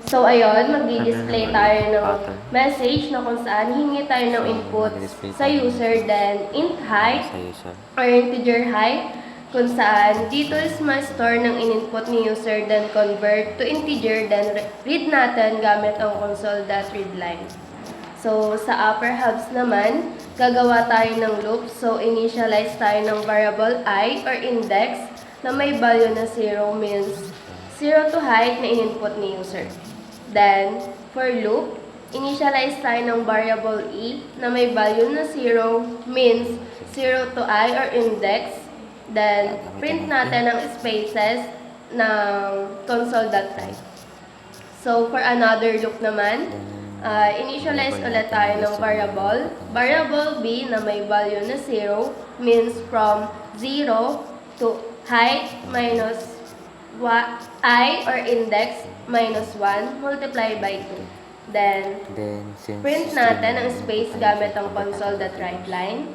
So, ayun, mag-display tayo ng message na kung saan hingi tayo ng input sa user, then int height or integer height, kung saan dito is ma-store ng in-input ni user, then convert to integer, then read natin gamit ang console.readline. So, sa upper halves naman, gagawa tayo ng loop. So, initialize tayo ng variable I or index na may value na 0 means 0 to height na in-input ni user. Then, for loop, initialize tayo ng variable E na may value na 0 means 0 to I or index. Then, print natin ang spaces ng console.type. So, for another loop naman, initialize ulit tayo ng variable B na may value na 0 means from 0 to height minus I or index minus 1 multiplied by 2. Then print natin ang space gamit ang console.writeline.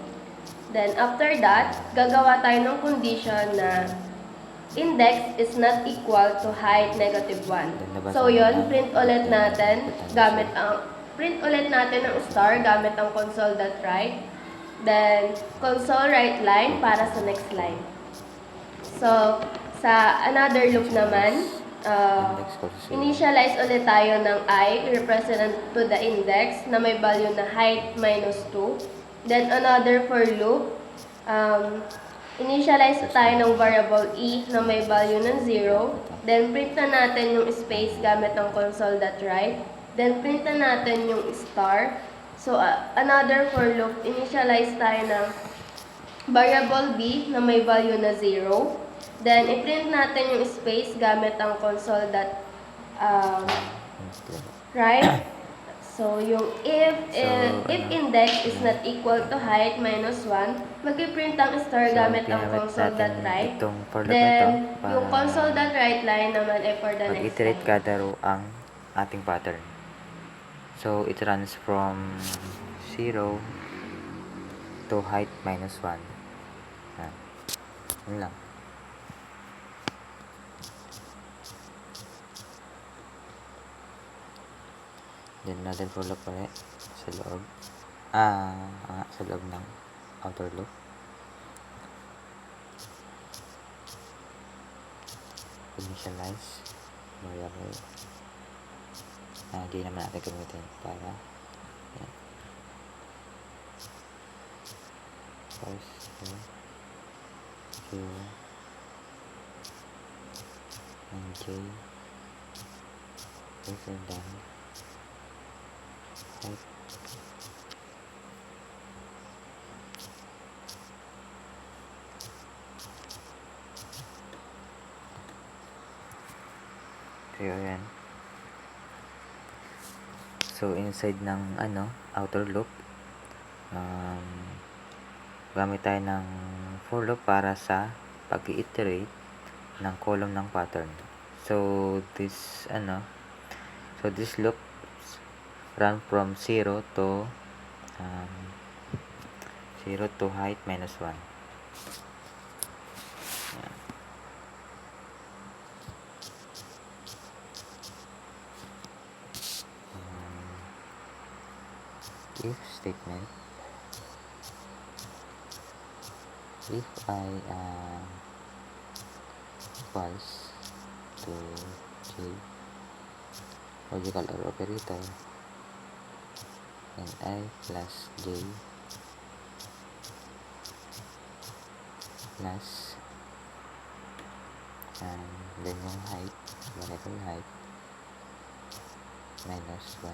Then, after that, gagawa tayo ng condition na index is not equal to height negative 1. So, yun, print ulit natin ang star gamit ang console.write. Then, console write line para sa next line. So, sa another loop naman, initialize ulit tayo ng I represent to the index na may value na height minus 2. Then, another for loop, initialize tayo ng variable E na may value ng 0. Then, print na natin yung space gamit ng console.write. Then, print na natin yung star. So, another for loop, initialize tayo ng variable B na may value na 0. Then, i-print natin yung space gamit ang console.write. So, yung if index is not equal to height minus 1, mag-print ang star gamit ang console.write. Then, yung console.write line naman ay for the next line. Mag-iterate kada row ang ating pattern. So, it runs from 0 to height minus 1. Yun lang. Then, natin for loop ulit sa loob. Sa loob ng outer loop. Initialize variable. Hindi naman natin gamitin para yan. First, 0 and J greater than height. So, yan. So, inside ng outer loop, gamit tayo ng for loop para sa pag-iterate ng column ng pattern. So, this loop run from 0 to height minus 1. Yan. If statement, if I equals to J, logical OR operator, and I plus J plus then yung height, variable height minus 1.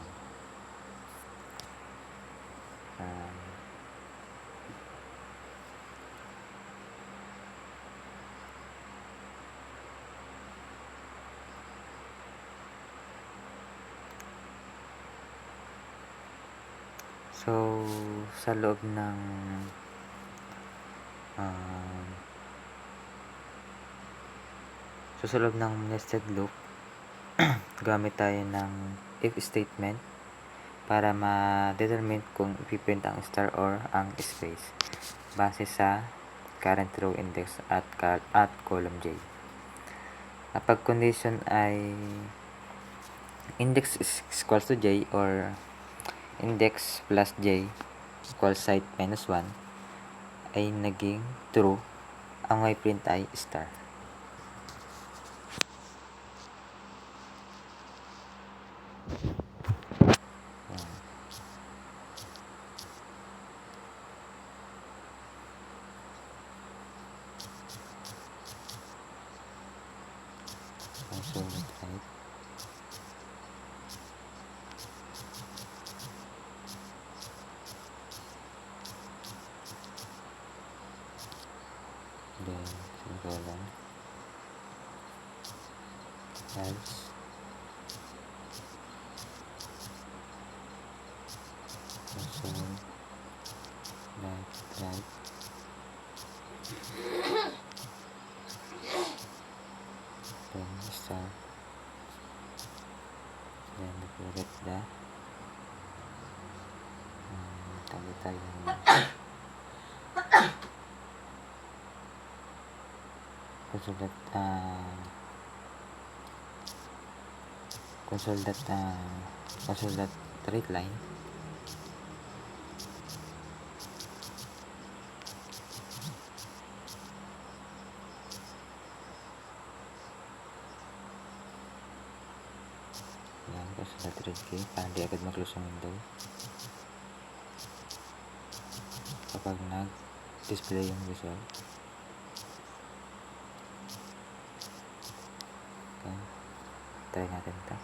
So, sa loob ng nested loop, gamit tayo ng if statement para ma-determine kung ipiprint ang star or ang space base sa current row index at column J. Kapag condition ay index is equals to j or index plus j equals site minus 1 ay naging true, ang may print ay star. So, right. Then, semicolon. Else. Console. Right. Then, star. Then, forget the tayo console dot read line. Yan, console dot read key para di agad mag-close ang window kapag nag-display yung result. Okay. Try natin ito.